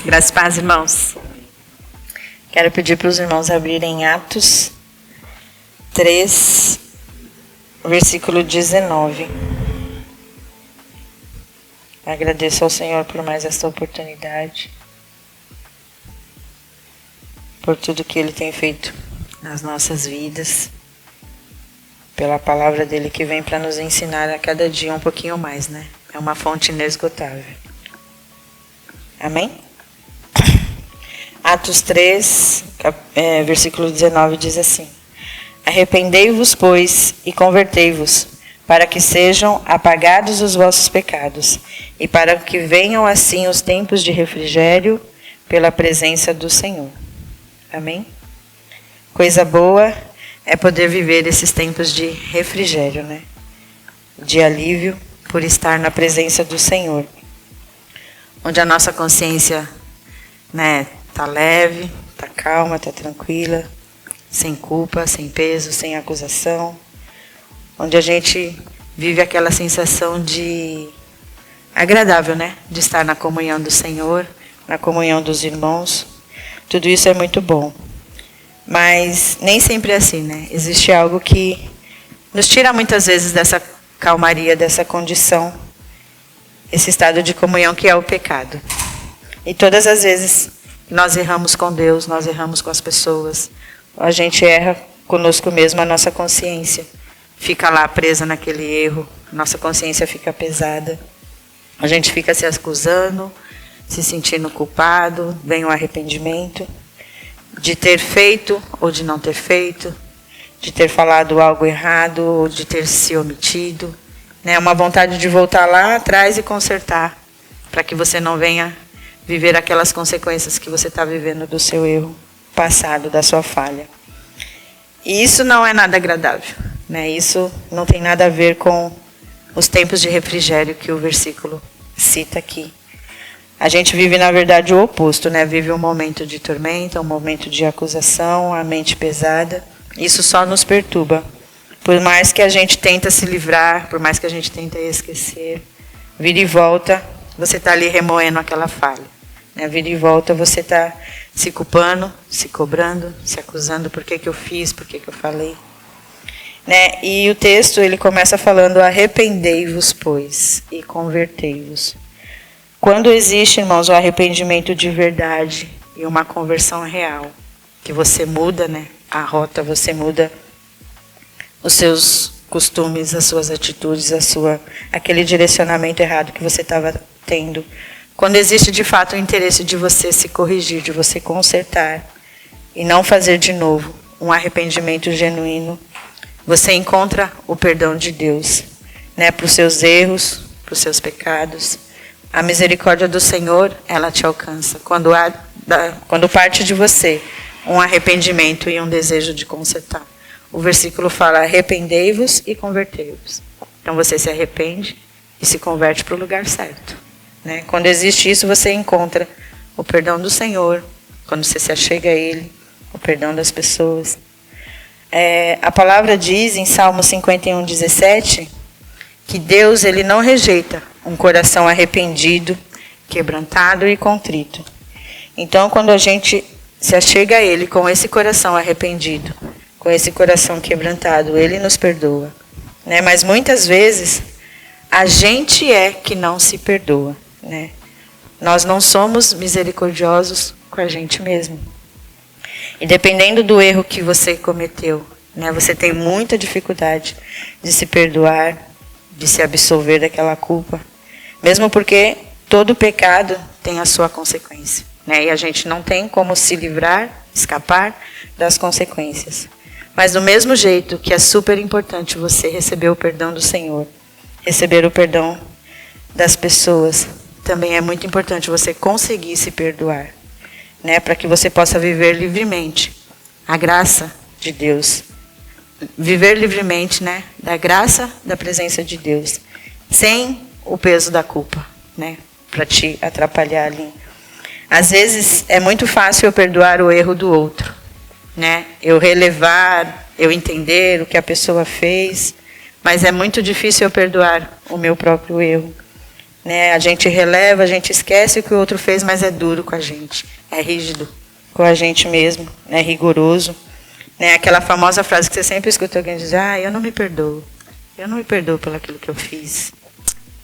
Graças e paz, irmãos. Quero pedir para os irmãos abrirem Atos 3, versículo 19. Agradeço ao Senhor por mais esta oportunidade, por tudo que Ele tem feito nas nossas vidas, pela palavra dEle que vem para nos ensinar a cada dia um pouquinho mais, né? É uma fonte inesgotável. Amém? Atos 3, versículo 19 diz assim: Arrependei-vos, pois, e convertei-vos, para que sejam apagados os vossos pecados, e para que venham assim os tempos de refrigério pela presença do Senhor. Amém? Coisa boa é poder viver esses tempos de refrigério, né? De alívio por estar na presença do Senhor, onde a nossa consciência, né, tá leve, tá calma, tá tranquila, sem culpa, sem peso, sem acusação, onde a gente vive aquela sensação de agradável, né, de estar na comunhão do Senhor, na comunhão dos irmãos. Tudo isso é muito bom. Mas nem sempre é assim, né? Existe algo que nos tira muitas vezes dessa calmaria, dessa condição, esse estado de comunhão que é o pecado. E todas as vezes nós erramos com Deus, nós erramos com as pessoas, a gente erra conosco mesmo, a nossa consciência fica lá presa naquele erro, nossa consciência fica pesada, a gente fica se acusando, se sentindo culpado, vem o arrependimento de ter feito ou de não ter feito, de ter falado algo errado ou de ter se omitido, né? Uma vontade de voltar lá atrás e consertar, para que você não venha viver aquelas consequências que você está vivendo do seu erro passado, da sua falha. E isso não é nada agradável, né? Isso não tem nada a ver com os tempos de refrigério que o versículo cita aqui. A gente vive, na verdade, o oposto, né? Vive um momento de tormenta, um momento de acusação, a mente pesada. Isso só nos perturba. Por mais que a gente tenta se livrar, por mais que a gente tenta esquecer, vira e volta, você está ali remoendo aquela falha. Né? Vira e volta, você está se culpando, se cobrando, se acusando, por que eu fiz, por que eu falei. Né? E o texto, ele começa falando: arrependei-vos, pois, e convertei-vos. Quando existe, irmãos, o arrependimento de verdade e uma conversão real, que você muda, né, a rota, você muda os seus costumes, as suas atitudes, aquele direcionamento errado que você estava tendo. Quando existe de fato o interesse de você se corrigir, de você consertar e não fazer de novo um arrependimento genuíno, você encontra o perdão de Deus, né, para os seus erros, para os seus pecados. A misericórdia do Senhor, ela te alcança quando parte de você um arrependimento e um desejo de consertar. O versículo fala: arrependei-vos e convertei-vos. Então você se arrepende e se converte para o lugar certo. Né? Quando existe isso, você encontra o perdão do Senhor, quando você se achega a Ele, o perdão das pessoas. A palavra diz em Salmo 51:17 que Deus, ele não rejeita um coração arrependido, quebrantado e contrito. Então, quando a gente se achega a Ele com esse coração arrependido, com esse coração quebrantado, Ele nos perdoa. Né? Mas muitas vezes a gente é que não se perdoa. Né? Nós não somos misericordiosos com a gente mesmo. E dependendo do erro que você cometeu, né, você tem muita dificuldade de se perdoar, de se absolver daquela culpa. Mesmo porque todo pecado tem a sua consequência. Né? E a gente não tem como se livrar, escapar das consequências. Mas do mesmo jeito que é super importante você receber o perdão do Senhor, receber o perdão das pessoas, também é muito importante você conseguir se perdoar, né? Para que você possa viver livremente a graça de Deus. Viver livremente, né? Da graça, da presença de Deus, sem o peso da culpa, né? Para te atrapalhar ali. Às vezes é muito fácil eu perdoar o erro do outro, né? Eu relevar, eu entender o que a pessoa fez, mas é muito difícil eu perdoar o meu próprio erro. né? A gente releva, a gente esquece o que o outro fez, mas é duro com a gente, é rígido com a gente mesmo, é rigoroso. Né? Aquela famosa frase que você sempre escuta alguém dizer: eu não me perdoo por aquilo que eu fiz.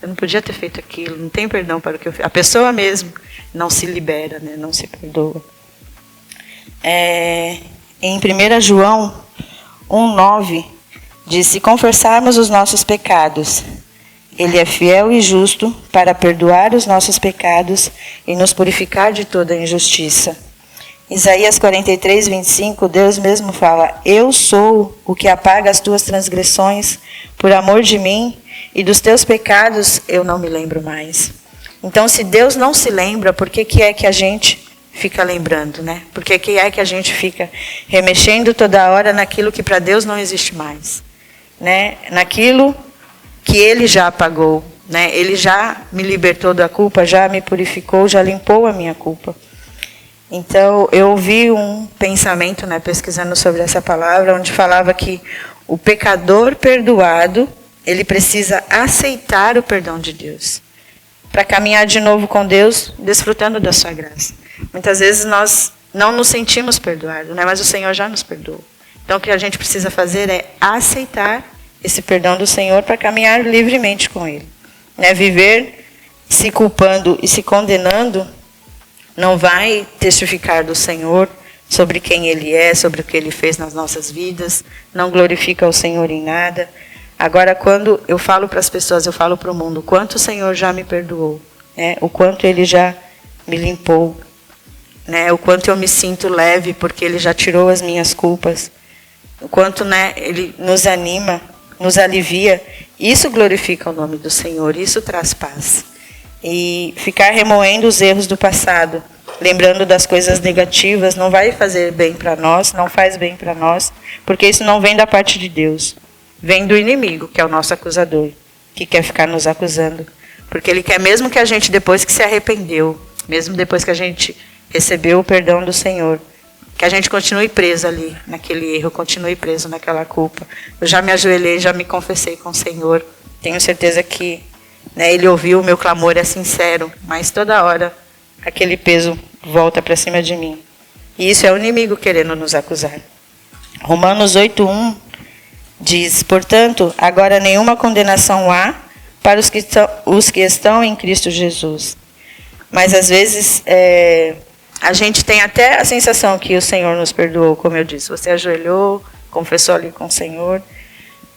Eu não podia ter feito aquilo, não tenho perdão para o que eu fiz. A pessoa mesmo não se libera, né? Não se perdoa. Em 1 João 1,9, diz: se confessarmos os nossos pecados, Ele é fiel e justo para perdoar os nossos pecados e nos purificar de toda injustiça. Isaías 43, 25, Deus mesmo fala: eu sou o que apaga as tuas transgressões por amor de mim, e dos teus pecados eu não me lembro mais. Então, se Deus não se lembra, por que é que a gente fica lembrando, né? Por que é que a gente fica remexendo toda hora naquilo que para Deus não existe mais, né? Naquilo que Ele já apagou, né? Ele já me libertou da culpa, já me purificou, já limpou a minha culpa. Então, eu ouvi um pensamento, né, pesquisando sobre essa palavra, onde falava que o pecador perdoado, ele precisa aceitar o perdão de Deus, para caminhar de novo com Deus, desfrutando da sua graça. Muitas vezes nós não nos sentimos perdoados, né, mas o Senhor já nos perdoou. Então, o que a gente precisa fazer é aceitar esse perdão do Senhor para caminhar livremente com Ele. Né, viver se culpando e se condenando não vai testificar do Senhor sobre quem Ele é, sobre o que Ele fez nas nossas vidas, não glorifica o Senhor em nada. Agora, quando eu falo para as pessoas, eu falo para o mundo, o quanto o Senhor já me perdoou, né? O quanto Ele já me limpou, né? O quanto eu me sinto leve porque Ele já tirou as minhas culpas, o quanto, né, Ele nos anima, nos alivia, isso glorifica o nome do Senhor, isso traz paz. E ficar remoendo os erros do passado, lembrando das coisas negativas, não vai fazer bem para nós, não faz bem para nós, porque isso não vem da parte de Deus. Vem do inimigo, que é o nosso acusador, que quer ficar nos acusando. Porque ele quer mesmo que a gente, depois que se arrependeu, mesmo depois que a gente recebeu o perdão do Senhor, que a gente continue preso ali, naquele erro, continue preso naquela culpa. Eu já me ajoelhei, já me confessei com o Senhor. Tenho certeza que, né, Ele ouviu o meu clamor, é sincero, mas toda hora aquele peso volta para cima de mim. E isso é o inimigo querendo nos acusar. Romanos 8:1 diz: portanto, agora nenhuma condenação há para os que estão em Cristo Jesus. Mas às vezes a gente tem até a sensação que o Senhor nos perdoou, como eu disse. Você ajoelhou, confessou ali com o Senhor.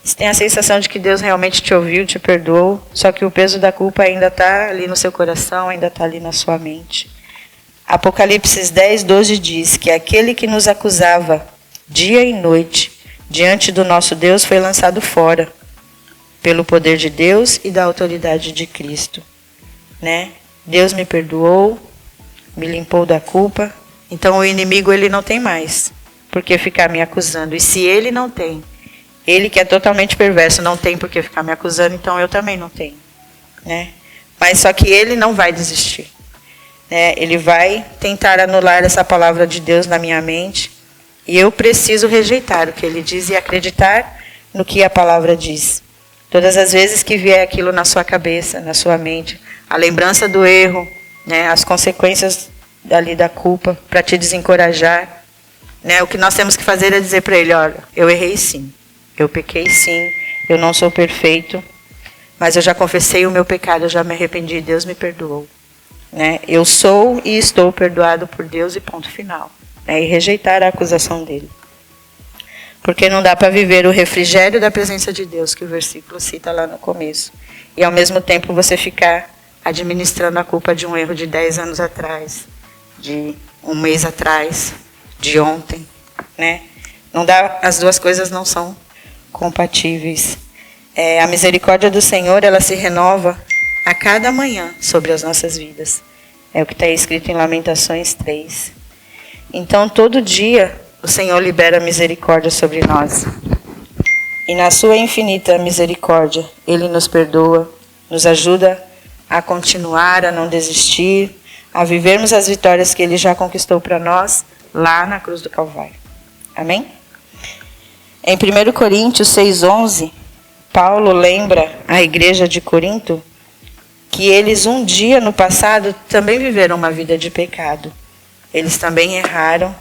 Você tem a sensação de que Deus realmente te ouviu, te perdoou, só que o peso da culpa ainda está ali no seu coração, ainda está ali na sua mente. Apocalipse 10:12 diz que aquele que nos acusava dia e noite diante do nosso Deus foi lançado fora, pelo poder de Deus e da autoridade de Cristo. Né? Deus me perdoou, me limpou da culpa, então o inimigo ele não tem mais por que ficar me acusando. E se ele não tem, ele que é totalmente perverso não tem por que ficar me acusando, então eu também não tenho. Né? Mas só que ele não vai desistir. Né? Ele vai tentar anular essa palavra de Deus na minha mente, e eu preciso rejeitar o que ele diz e acreditar no que a palavra diz. Todas as vezes que vier aquilo na sua cabeça, na sua mente, a lembrança do erro, né, as consequências dali da culpa, para te desencorajar, né, o que nós temos que fazer é dizer para ele: olha, eu errei sim, eu pequei sim, eu não sou perfeito, mas eu já confessei o meu pecado, eu já me arrependi, Deus me perdoou. Né? Eu sou e estou perdoado por Deus, e ponto final. Né? E rejeitar a acusação dele. Porque não dá para viver o refrigério da presença de Deus, que o versículo cita lá no começo, e ao mesmo tempo você ficar administrando a culpa de um erro de 10 anos atrás, de um mês atrás, de ontem. Né? Não dá, as duas coisas não são compatíveis. A misericórdia do Senhor, ela se renova a cada manhã sobre as nossas vidas. É o que está escrito em Lamentações 3. Então, todo dia, o Senhor libera misericórdia sobre nós. E na sua infinita misericórdia, Ele nos perdoa, nos ajuda a continuar, a não desistir, a vivermos as vitórias que Ele já conquistou para nós, lá na cruz do Calvário. Amém? Em 1 Coríntios 6:11, Paulo lembra a igreja de Corinto que eles um dia no passado também viveram uma vida de pecado. Eles também erraram,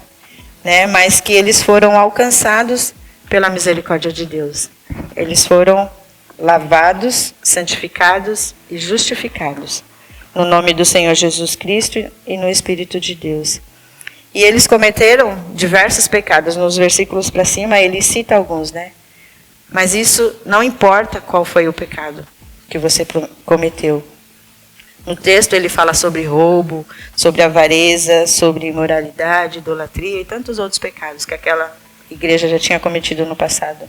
né? Mas que eles foram alcançados pela misericórdia de Deus. Eles foram lavados, santificados e justificados no nome do Senhor Jesus Cristo e no Espírito de Deus. E eles cometeram diversos pecados. Nos versículos para cima ele cita alguns, né? Mas isso não importa qual foi o pecado que você cometeu. No texto ele fala sobre roubo, sobre avareza, sobre imoralidade, idolatria e tantos outros pecados que aquela igreja já tinha cometido no passado.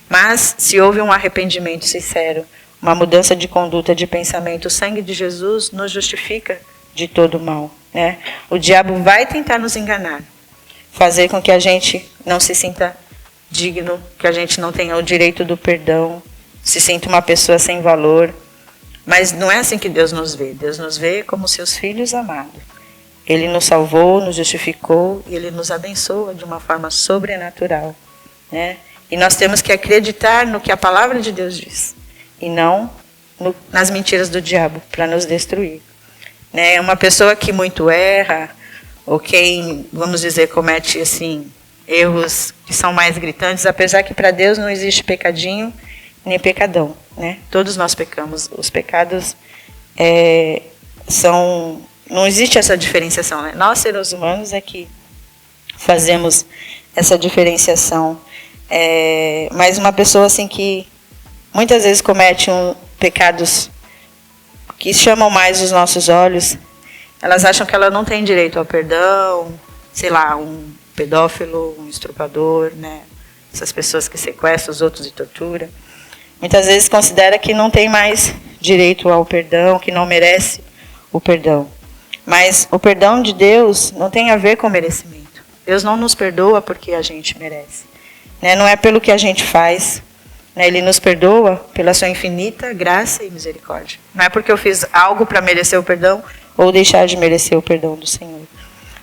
Mas se houve um arrependimento sincero, uma mudança de conduta, de pensamento, o sangue de Jesus nos justifica de todo o mal, né? O diabo vai tentar nos enganar, fazer com que a gente não se sinta digno, que a gente não tenha o direito do perdão, se sinta uma pessoa sem valor. Mas não é assim que Deus nos vê. Deus nos vê como seus filhos amados. Ele nos salvou, nos justificou e Ele nos abençoa de uma forma sobrenatural, né? E nós temos que acreditar no que a palavra de Deus diz e não nas mentiras do diabo para nos destruir, né? Uma pessoa que muito erra, ou quem, vamos dizer, comete assim erros que são mais gritantes, apesar que para Deus não existe pecadinho nem pecadão, né? Todos nós pecamos. Os pecados não existe essa diferenciação, né? Nós, seres humanos, é que fazemos essa diferenciação. Mas uma pessoa assim que muitas vezes comete pecados que chamam mais os nossos olhos, elas acham que ela não tem direito ao perdão, sei lá, um pedófilo, um estuprador, né? Essas pessoas que sequestram os outros e torturam. Muitas vezes considera que não tem mais direito ao perdão, que não merece o perdão. Mas o perdão de Deus não tem a ver com merecimento. Deus não nos perdoa porque a gente merece, né? Não é pelo que a gente faz, né? Ele nos perdoa pela sua infinita graça e misericórdia. Não é porque eu fiz algo para merecer o perdão ou deixar de merecer o perdão do Senhor.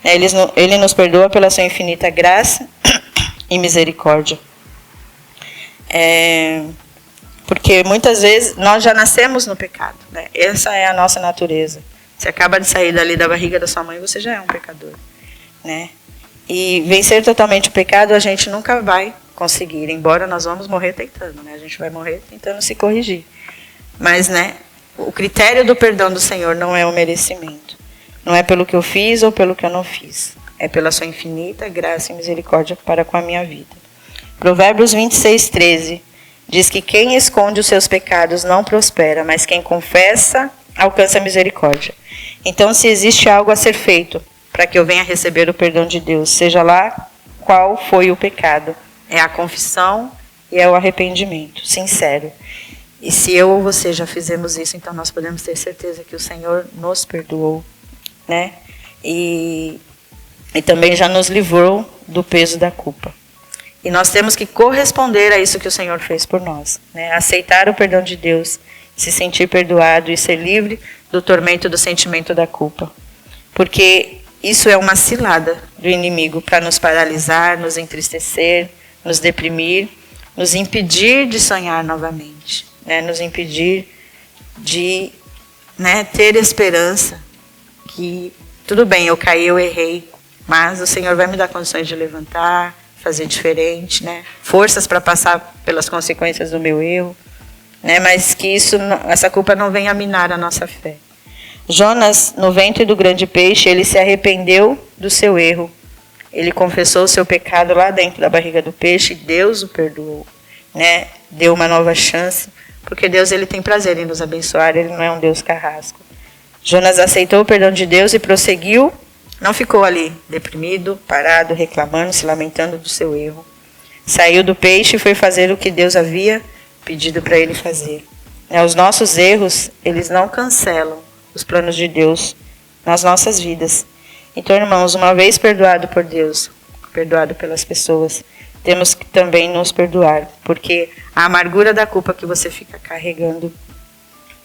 Ele nos perdoa pela sua infinita graça e misericórdia. Porque muitas vezes nós já nascemos no pecado, né? Essa é a nossa natureza. Você acaba de sair dali da barriga da sua mãe, você já é um pecador, né? E vencer totalmente o pecado a gente nunca vai conseguir, embora nós vamos morrer tentando, né? A gente vai morrer tentando se corrigir. Mas, né, o critério do perdão do Senhor não é o merecimento. Não é pelo que eu fiz ou pelo que eu não fiz. É pela sua infinita graça e misericórdia para com a minha vida. Provérbios 26:13 diz que quem esconde os seus pecados não prospera, mas quem confessa alcança misericórdia. Então, se existe algo a ser feito para que eu venha receber o perdão de Deus, seja lá qual foi o pecado, é a confissão e é o arrependimento sincero. E se eu ou você já fizemos isso, então nós podemos ter certeza que o Senhor nos perdoou, né? E também já nos livrou do peso da culpa. E nós temos que corresponder a isso que o Senhor fez por nós, né? Aceitar o perdão de Deus, se sentir perdoado e ser livre do tormento do sentimento da culpa. Porque isso é uma cilada do inimigo para nos paralisar, nos entristecer, nos deprimir, nos impedir de sonhar novamente, né? Nos impedir de, né, ter esperança que tudo bem, eu caí, eu errei, mas o Senhor vai me dar condições de levantar, fazer diferente, né? Forças para passar pelas consequências do meu erro, né? Mas que essa culpa não venha minar a nossa fé. Jonas, no ventre do grande peixe, ele se arrependeu do seu erro. Ele confessou o seu pecado lá dentro da barriga do peixe e Deus o perdoou, né? Deu uma nova chance, porque Deus ele tem prazer em nos abençoar, ele não é um Deus carrasco. Jonas aceitou o perdão de Deus e prosseguiu. Não ficou ali, deprimido, parado, reclamando, se lamentando do seu erro. Saiu do peixe e foi fazer o que Deus havia pedido para ele fazer. Os nossos erros, eles não cancelam os planos de Deus nas nossas vidas. Então, irmãos, uma vez perdoado por Deus, perdoado pelas pessoas, temos que também nos perdoar. Porque a amargura da culpa que você fica carregando,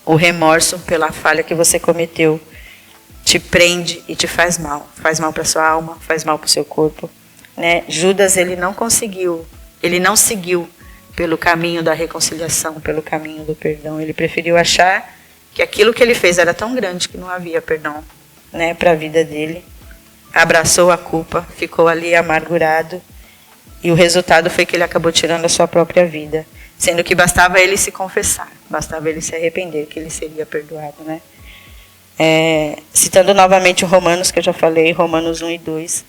o remorso pela falha que você cometeu, te prende e te faz mal. Faz mal para sua alma, faz mal para o seu corpo, né? Judas, ele não seguiu pelo caminho da reconciliação, pelo caminho do perdão. Ele preferiu achar que aquilo que ele fez era tão grande que não havia perdão, né, para a vida dele. Abraçou a culpa, ficou ali amargurado, e o resultado foi que ele acabou tirando a sua própria vida, sendo que bastava ele se confessar, bastava ele se arrepender, que ele seria perdoado, né? Citando novamente o Romanos, que eu já falei, Romanos 1 e 2,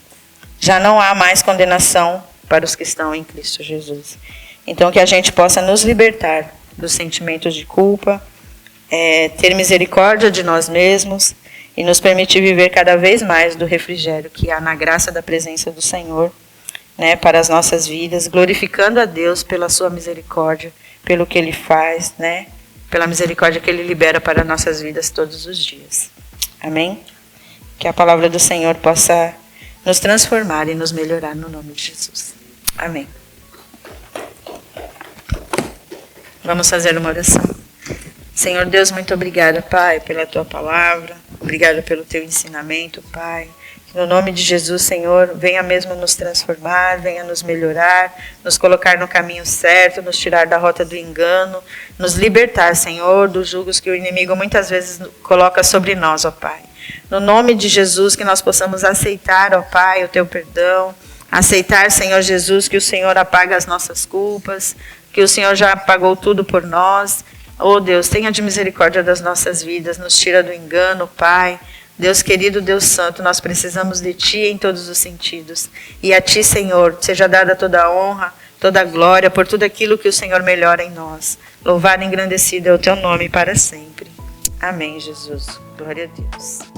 já não há mais condenação para os que estão em Cristo Jesus. Então, que a gente possa nos libertar dos sentimentos de culpa, ter misericórdia de nós mesmos e nos permitir viver cada vez mais do refrigério que há na graça da presença do Senhor, né, para as nossas vidas, glorificando a Deus pela sua misericórdia, pelo que Ele faz, né, pela misericórdia que Ele libera para nossas vidas todos os dias. Amém? Que a palavra do Senhor possa nos transformar e nos melhorar no nome de Jesus. Amém. Vamos fazer uma oração. Senhor Deus, muito obrigada, Pai, pela Tua palavra. Obrigada pelo Teu ensinamento, Pai. No nome de Jesus, Senhor, venha mesmo nos transformar, venha nos melhorar, nos colocar no caminho certo, nos tirar da rota do engano, nos libertar, Senhor, dos julgos que o inimigo muitas vezes coloca sobre nós, ó Pai. No nome de Jesus, que nós possamos aceitar, ó Pai, o Teu perdão, aceitar, Senhor Jesus, que o Senhor apaga as nossas culpas, que o Senhor já pagou tudo por nós. Oh Deus, tenha de misericórdia das nossas vidas, nos tira do engano, Pai. Deus querido, Deus santo, nós precisamos de Ti em todos os sentidos. E a Ti, Senhor, seja dada toda a honra, toda a glória por tudo aquilo que o Senhor melhora em nós. Louvado e engrandecido é o Teu nome para sempre. Amém, Jesus. Glória a Deus.